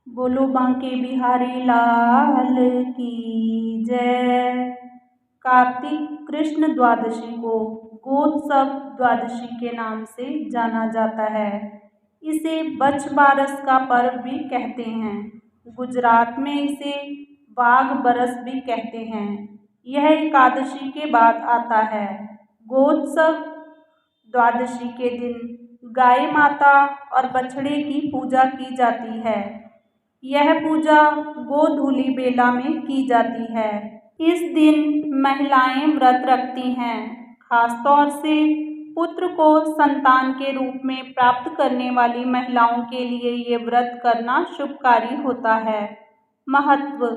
बोलो बांके बिहारी लाल की जय। कार्तिक कृष्ण द्वादशी को गोत्सव द्वादशी के नाम से जाना जाता है। इसे बच्छ बारस का पर्व भी कहते हैं। गुजरात में इसे वाघ बरस भी कहते हैं। यह एकादशी के बाद आता है। गोत्सव द्वादशी के दिन गाय माता और बछड़े की पूजा की जाती है। यह पूजा गोधूली बेला में की जाती है। इस दिन महिलाएं व्रत रखती हैं। खासतौर से पुत्र को संतान के रूप में प्राप्त करने वाली महिलाओं के लिए ये व्रत करना शुभकारी होता है। महत्व: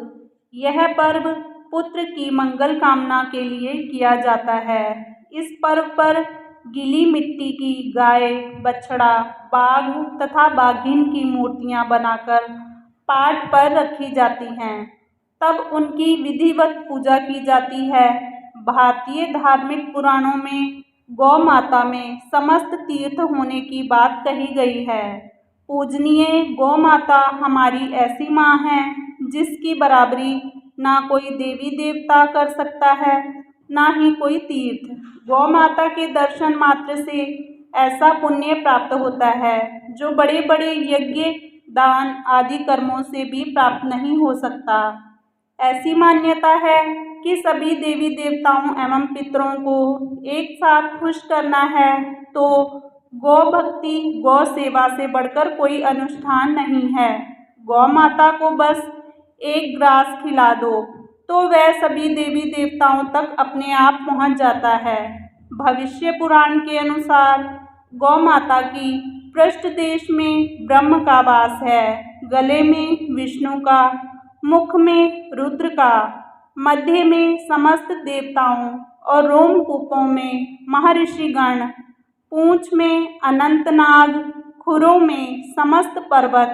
यह पर्व पुत्र की मंगल कामना के लिए किया जाता है। इस पर्व पर गीली मिट्टी की गाय, बछड़ा, बाघ तथा बाघिन की मूर्तियां बनाकर पाट पर रखी जाती हैं। तब उनकी विधिवत पूजा की जाती है। भारतीय धार्मिक पुराणों में गौ माता में समस्त तीर्थ होने की बात कही गई है। पूजनीय गौ माता हमारी ऐसी माँ है जिसकी बराबरी ना कोई देवी देवता कर सकता है, ना ही कोई तीर्थ। गौ माता के दर्शन मात्र से ऐसा पुण्य प्राप्त होता है जो बड़े बड़े यज्ञ, दान आदि कर्मों से भी प्राप्त नहीं हो सकता। ऐसी मान्यता है कि सभी देवी देवताओं एवं पितरों को एक साथ खुश करना है तो गौ भक्ति, गौ सेवा से बढ़कर कोई अनुष्ठान नहीं है। गौ माता को बस एक ग्रास खिला दो तो वह सभी देवी देवताओं तक अपने आप पहुंच जाता है। भविष्य पुराण के अनुसार गौ माता की पृष्ठ देश में ब्रह्म का वास है, गले में विष्णु का, मुख में रुद्र का, मध्य में समस्त देवताओं और रोमकूपों में महर्षिगण, पूंछ में अनंत नाग, खुरों में समस्त पर्वत,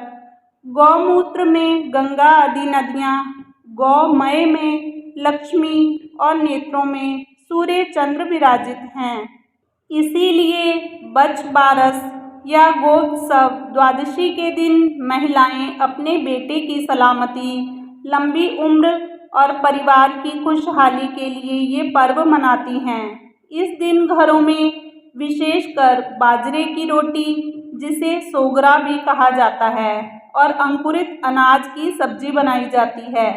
गौमूत्र में गंगा आदि नदियाँ, गौमय में लक्ष्मी और नेत्रों में सूर्य चंद्र विराजित हैं। इसीलिए बच्छ बारस या गोत्सव द्वादशी के दिन महिलाएं अपने बेटे की सलामती, लंबी उम्र और परिवार की खुशहाली के लिए ये पर्व मनाती हैं। इस दिन घरों में विशेषकर बाजरे की रोटी, जिसे सोगरा भी कहा जाता है, और अंकुरित अनाज की सब्जी बनाई जाती है।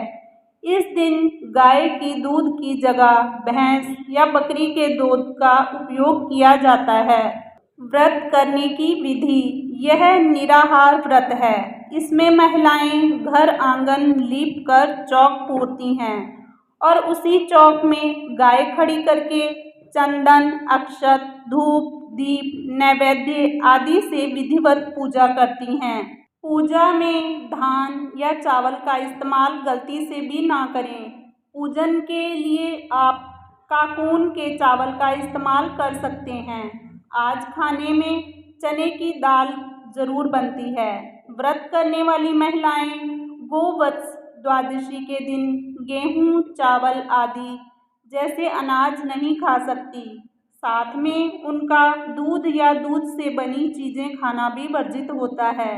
इस दिन गाय की दूध की जगह भैंस या बकरी के दूध का उपयोग किया जाता है। व्रत करने की विधि: यह निराहार व्रत है। इसमें महिलाएं घर आंगन लीप कर चौक पूरती हैं और उसी चौक में गाय खड़ी करके चंदन, अक्षत, धूप, दीप, नैवेद्य आदि से विधिवत पूजा करती हैं। पूजा में धान या चावल का इस्तेमाल गलती से भी ना करें। पूजन के लिए आप काकून के चावल का इस्तेमाल कर सकते हैं। आज खाने में चने की दाल जरूर बनती है। व्रत करने वाली महिलाएं गोवत्स द्वादशी के दिन गेहूं, चावल आदि जैसे अनाज नहीं खा सकती। साथ में उनका दूध या दूध से बनी चीज़ें खाना भी वर्जित होता है।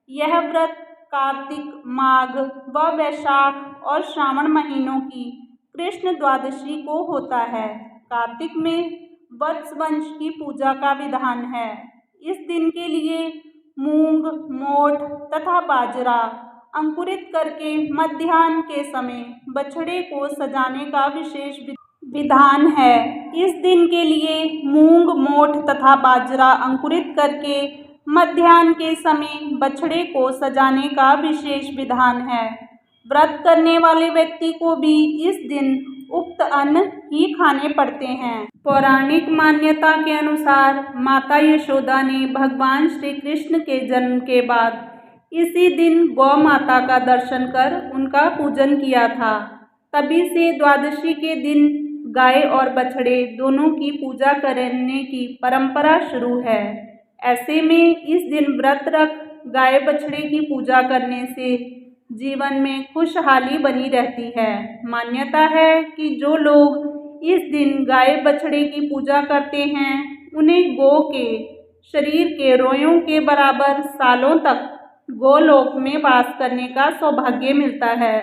यह व्रत कार्तिक, माघ व वैशाख और श्रावण महीनों की कृष्ण द्वादशी को होता है। कार्तिक में वत्स वंश की पूजा का विधान है। इस दिन के लिए मूंग, मोठ तथा बाजरा अंकुरित करके मध्याह्न के समय बछड़े को सजाने का विशेष विधान है। इस दिन के लिए मूंग, मोठ तथा बाजरा अंकुरित करके मध्याह्न के समय बछड़े को सजाने का विशेष विधान है। व्रत करने वाले व्यक्ति को भी इस दिन उक्त अन्न ही खाने पड़ते हैं। पौराणिक मान्यता के अनुसार माता यशोदा ने भगवान श्री कृष्ण के जन्म के बाद इसी दिन गौ माता का दर्शन कर उनका पूजन किया था। तभी से द्वादशी के दिन गाय और बछड़े दोनों की पूजा करने की परंपरा शुरू है। ऐसे में इस दिन व्रत रख गाय बछड़े की पूजा करने से जीवन में खुशहाली बनी रहती है। मान्यता है कि जो लोग इस दिन गाय बछड़े की पूजा करते हैं उन्हें गौ के शरीर के रोयों के बराबर सालों तक गोलोक में वास करने का सौभाग्य मिलता है।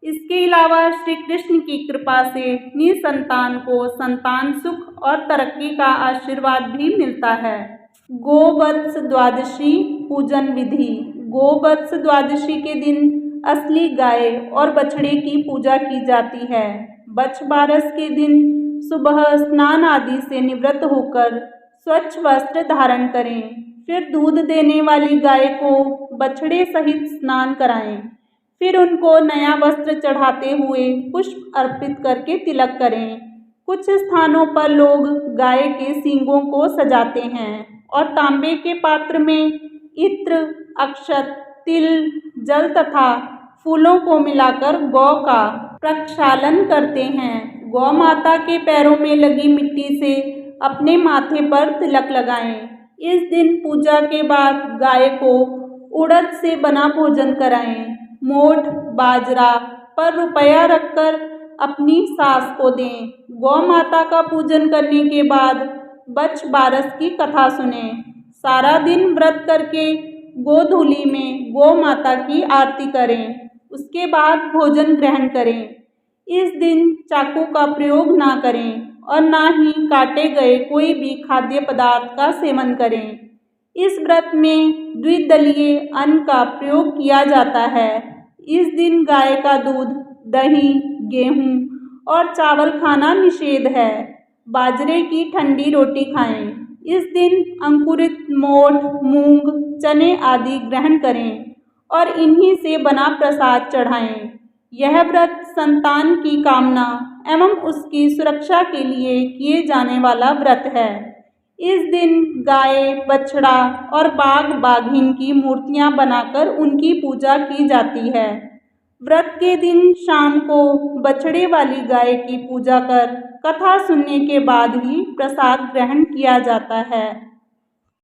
इसके अलावा श्री कृष्ण की कृपा से निसंतान को संतान सुख और तरक्की का आशीर्वाद भी मिलता है। गोवत्स द्वादशी पूजन विधि। गोवत्स द्वादशी के दिन असली गाय और बछड़े की पूजा की जाती है। बछ बारस के दिन सुबह स्नान आदि से निवृत्त होकर स्वच्छ वस्त्र धारण करें। फिर दूध देने वाली गाय को बछड़े सहित स्नान कराएं। फिर उनको नया वस्त्र चढ़ाते हुए पुष्प अर्पित करके तिलक करें। कुछ स्थानों पर लोग गाय के सींगों को सजाते हैं और तांबे के पात्र में इत्र, अक्षत, तिल, जल तथा फूलों को मिलाकर गौ का प्रक्षालन करते हैं। गौ माता के पैरों में लगी मिट्टी से अपने माथे पर तिलक लगाएं। इस दिन पूजा के बाद गाय को उड़द से बना भोजन कराएं। मोठ, बाजरा पर रुपया रखकर अपनी सास को दें। गौ माता का पूजन करने के बाद बछ बारस की कथा सुनें। सारा दिन व्रत करके गोधूली में गौ माता की आरती करें। उसके बाद भोजन ग्रहण करें। इस दिन चाकू का प्रयोग ना करें और ना ही काटे गए कोई भी खाद्य पदार्थ का सेवन करें। इस व्रत में द्विदलीय अन्न का प्रयोग किया जाता है। इस दिन गाय का दूध, दही, गेहूँ और चावल खाना निषेध है। बाजरे की ठंडी रोटी खाएं। इस दिन अंकुरित मोठ, मूंग, चने आदि ग्रहण करें और इन्हीं से बना प्रसाद चढ़ाएं। यह व्रत संतान की कामना एवं उसकी सुरक्षा के लिए किए जाने वाला व्रत है। इस दिन गाय, बछड़ा और बाघ, बाघिन की मूर्तियां बनाकर उनकी पूजा की जाती है। व्रत के दिन शाम को बछड़े वाली गाय की पूजा कर कथा सुनने के बाद ही प्रसाद ग्रहण किया जाता है।